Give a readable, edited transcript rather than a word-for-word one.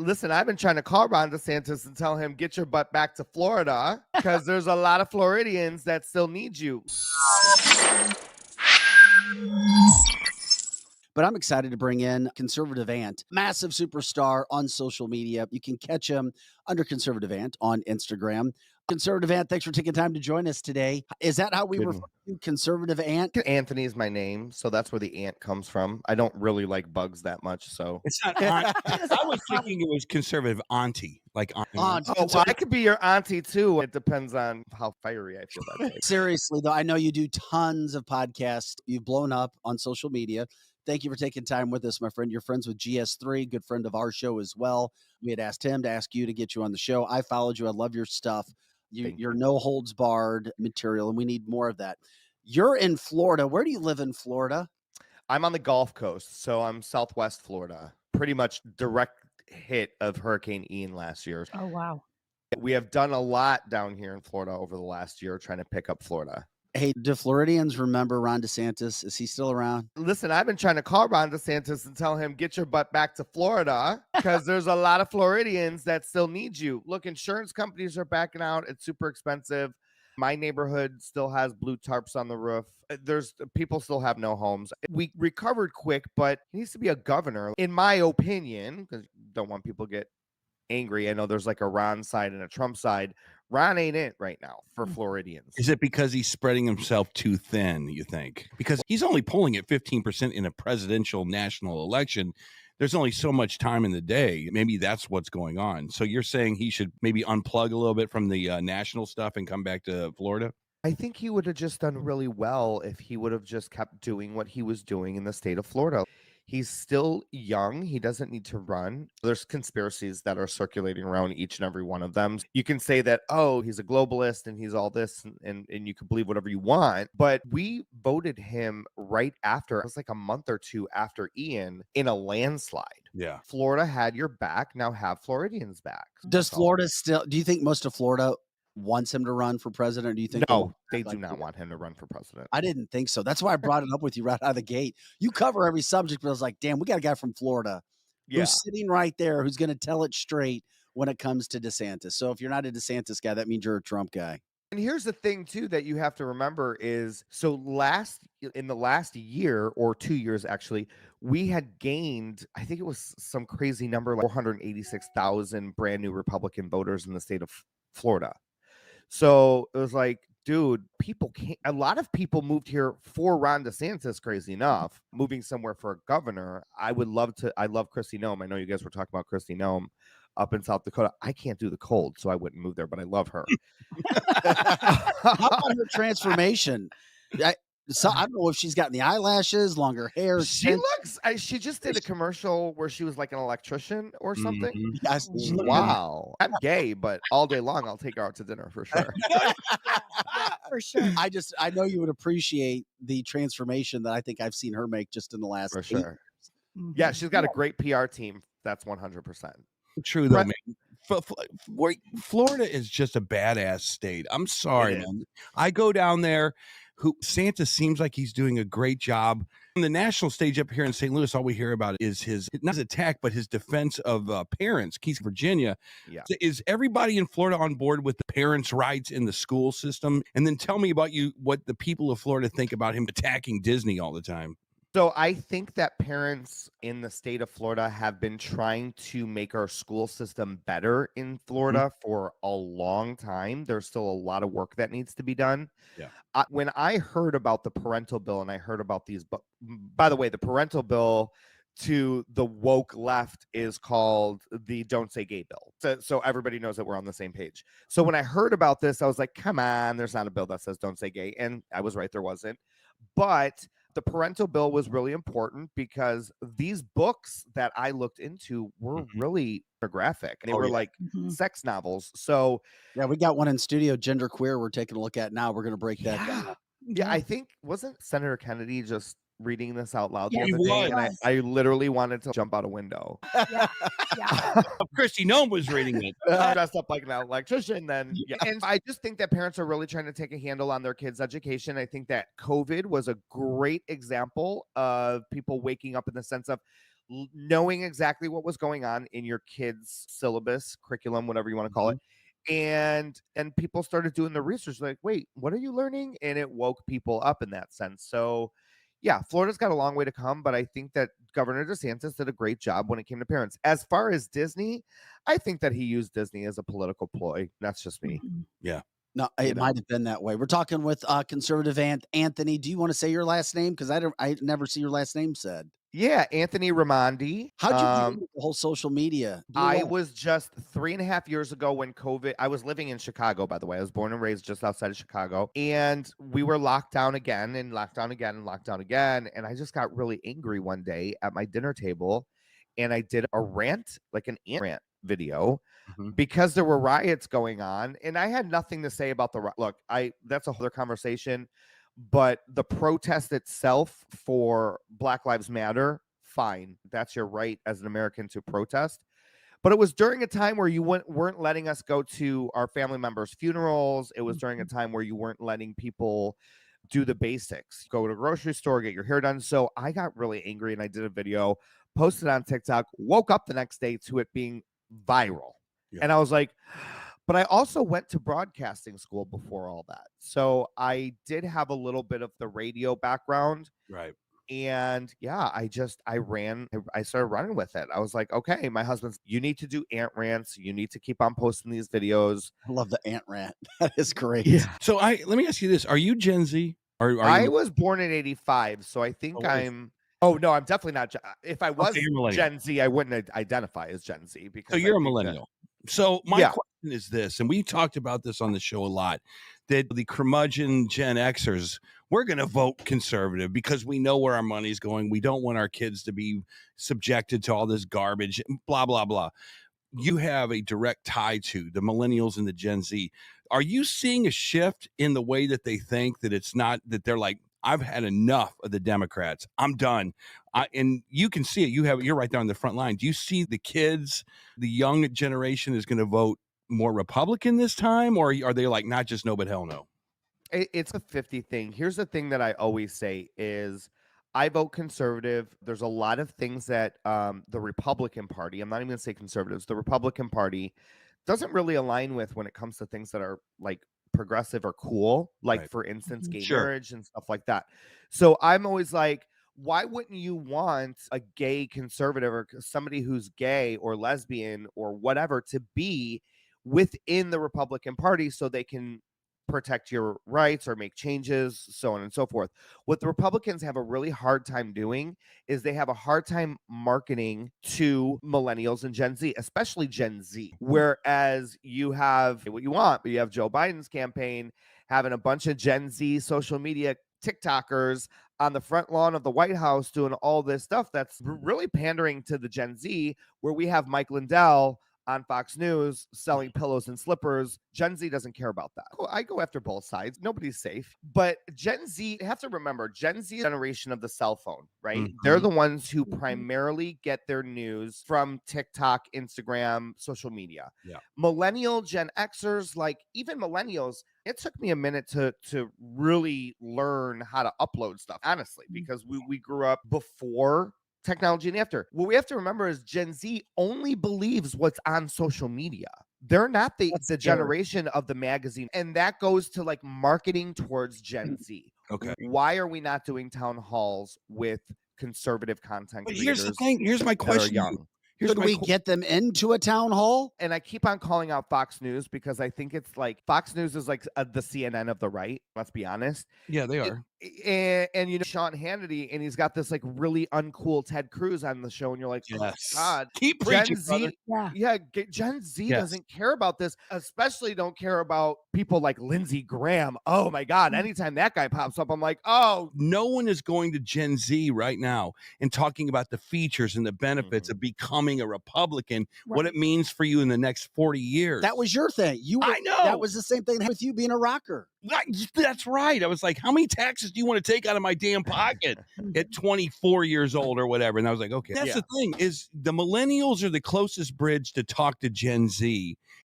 Listen, I've been trying to call Ron DeSantis and tell him, get your butt back to Florida, because there's a lot of Floridians that still need you. But I'm excited to bring in Conservative Ant, massive superstar on social media. You can catch him under Conservative Ant on Instagram. Conservative Ant, thanks for taking time to join us today. Is that how we refer to you, Conservative Ant? Anthony is my name, so that's where the ant comes from. I don't really like bugs that much, so. It's not aunt. I was thinking it was conservative auntie, like Aunt. Oh, well, I could be your auntie too. It depends on how fiery I feel that day. Seriously, though, I know you do tons of podcasts. You've blown up on social media. Thank you for taking time with us, my friend. You're friends with GS3, good friend of our show as well. We had asked him to ask you to get you on the show. I followed you. I love your stuff. You're no holds barred material, and we need more of that. You're in Florida. Where do you live in Florida? I'm on the Gulf Coast, so I'm Southwest Florida. Pretty much direct hit of Hurricane Ian last year. Oh, wow. We have done a lot down here in Florida over the last year trying to pick up Florida. Hey, do Floridians remember Ron DeSantis? Is he still around? Listen, I've been trying to call Ron DeSantis and tell him, get your butt back to Florida, because there's a lot of Floridians that still need you. Look, insurance companies are backing out. It's super expensive. My neighborhood still has blue tarps on the roof. There's people still have no homes. We recovered quick, but he needs to be a governor, in my opinion, because don't want people to get angry. I know there's like a Ron side and a Trump side. Ron ain't it right now for Floridians. Is it because he's spreading himself too thin, you think? Because he's only polling at 15% in a presidential national election. There's only so much time in the day. Maybe that's what's going on. So you're saying he should maybe unplug a little bit from the national stuff and come back to Florida? I think he would have just done really well if he would have just kept doing what he was doing in the state of Florida. He's still young. He doesn't need to run. There's conspiracies that are circulating around each and every one of them. You can say that, oh, he's a globalist and he's all this, and you can believe whatever you want. But we voted him right after, it was like a month or two after Ian, in a landslide. Yeah. Florida had your back. Now have Floridians back. Does Florida still, do you think most of Florida wants him to run for president? Or do you think no, they do not want him to run for president? I didn't think so. That's why I brought it up with you right out of the gate. You cover every subject, but I was like, damn, we got a guy from Florida who's sitting right there who's going to tell it straight when it comes to DeSantis. So if you're not a DeSantis guy, that means you're a Trump guy. And here's the thing too that you have to remember is, so in the last year or 2 years, actually, we had gained, I think it was some crazy number, like 486,000 brand new Republican voters in the state of Florida. So it was like, dude, people can't, a lot of people moved here for Ron DeSantis, crazy enough, moving somewhere for a governor. I love Kristi Noem. I know you guys were talking about Kristi Noem up in South Dakota. I can't do the cold, so I wouldn't move there, but I love her. How about her transformation? So I don't know if she's gotten the eyelashes, longer hair. She looks, she just did a commercial where she was like an electrician or something. Yes, wow. I'm gay, but all day long, I'll take her out to dinner for sure. For sure. I know you would appreciate the transformation that I think I've seen her make just in the last for 8 sure. years. Yeah, she's got a great PR team. That's 100%. True, though, man. Florida is just a badass state. I'm sorry, man. I go down there. Santa seems like he's doing a great job. On the national stage up here in St. Louis, all we hear about is his, not his attack, but his defense of parents, Keith, Virginia. Yeah. Is everybody in Florida on board with the parents' rights in the school system? And then tell me about what the people of Florida think about him attacking Disney all the time. So I think that parents in the state of Florida have been trying to make our school system better in Florida for a long time. There's still a lot of work that needs to be done. Yeah. When I heard about the parental bill and I heard about these, by the way, the parental bill to the woke left is called the Don't Say Gay bill. So everybody knows that we're on the same page. So when I heard about this, I was like, come on, there's not a bill that says don't say gay. And I was right, there wasn't. But the parental bill was really important because these books that I looked into were really pornographic. They were like sex novels. So yeah, we got one in studio, genderqueer, we're taking a look at now. We're going to break that down. Yeah, I think, wasn't Senator Kennedy just reading this out loud the other day? And I literally wanted to jump out a window. Yeah. Kristi Noem was reading it. Dressed up like an electrician then. Yeah. And I just think that parents are really trying to take a handle on their kids' education. I think that COVID was a great example of people waking up in the sense of, knowing exactly what was going on in your kids' syllabus, curriculum, whatever you want to call it. And people started doing the research like, wait, what are you learning? And it woke people up in that sense. So yeah, Florida's got a long way to come, but I think that Governor DeSantis did a great job when it came to parents. As far as Disney, I think that he used Disney as a political ploy. That's just me. Yeah. No, it might have been that way. We're talking with conservative Anthony. Do you want to say your last name? Because I never see your last name said. Yeah, Anthony Raimondi. How'd you get into the whole social media? I was just 3.5 years ago when COVID. I was living in Chicago, by the way. I was born and raised just outside of Chicago, and we were locked down again, and locked down again, and locked down again. And I just got really angry one day at my dinner table, and I did a rant, like an ant rant video, because there were riots going on, and I had nothing to say about the look. That's a whole other conversation. But the protest itself for Black Lives Matter, fine. That's your right as an American to protest. But it was during a time where you weren't letting us go to our family members' funerals. It was during a time where you weren't letting people do the basics, go to the grocery store, get your hair done. So I got really angry and I did a video, posted on TikTok, woke up the next day to it being viral. Yeah. And I was like, but I also went to broadcasting school before all that. So I did have a little bit of the radio background. Right. And yeah, I started running with it. I was like, okay, my husband's, you need to do ant rants. You need to keep on posting these videos. I love the ant rant. That is great. Yeah. So let me ask you this. Are you Gen Z? I was born in 85. So I think oh no, I'm definitely not. If I was Gen Z, I wouldn't identify as Gen Z because so you're a millennial. So my question is this, and we talked about this on the show a lot, that the curmudgeon Gen Xers, we're going to vote conservative because we know where our money's going. We don't want our kids to be subjected to all this garbage, blah, blah, blah. You have a direct tie to the millennials and the Gen Z. Are you seeing a shift in the way that they think, that it's not, that they're like, I've had enough of the Democrats. I'm done. And you can see it. You're right there on the front line. Do you see the kids, the young generation is going to vote more Republican this time? Or are they like, not just no, but hell no? It's a 50 thing. Here's the thing that I always say is I vote conservative. There's a lot of things that the Republican Party, I'm not even going to say conservatives, the Republican Party doesn't really align with when it comes to things that are like progressive or cool, like for instance, gay marriage and stuff like that. So I'm always like, why wouldn't you want a gay conservative or somebody who's gay or lesbian or whatever to be within the Republican Party so they can protect your rights or make changes, so on and so forth? What the Republicans have a really hard time doing is they have a hard time marketing to millennials and Gen Z, especially Gen Z. Whereas you have what you want, but you have Joe Biden's campaign having a bunch of Gen Z social media TikTokers on the front lawn of the White House doing all this stuff that's really pandering to the Gen Z, where we have Mike Lindell on Fox News selling pillows and slippers. Gen Z doesn't care about that. I go after both sides. Nobody's safe. But Gen Z, you have to remember, Gen Z is the generation of the cell phone, right? They're the ones who primarily get their news from TikTok, Instagram, social media. Yeah. Millennial Gen Xers, like even millennials, it took me a minute to really learn how to upload stuff, honestly, because we grew up before technology and after. What we have to remember is Gen Z only believes what's on social media. They're not the generation of the magazine. And that goes to like marketing towards Gen Z. Okay. Why are we not doing town halls with conservative content creators? Here's the thing. Here's my question. Could we get them into a town hall? And I keep on calling out Fox News because I think it's like Fox News is like the CNN of the right. Let's be honest. Yeah, they are. And you know, Sean Hannity, and he's got this like really uncool Ted Cruz on the show, and you're like, oh God, keep preaching, Gen Z, Gen Z doesn't care about this, especially don't care about people like Lindsey Graham. Oh my God, anytime that guy pops up, I'm like, oh. No one is going to Gen Z right now and talking about the features and the benefits of becoming a Republican, what it means for you in the next 40 years. That was your thing. I know. That was the same thing with you being a rocker. That's right. I was like, how many taxes do you want to take out of my damn pocket at 24 years old or whatever? And I was like, okay. That's the thing, is the millennials are the closest bridge to talk to Gen Z.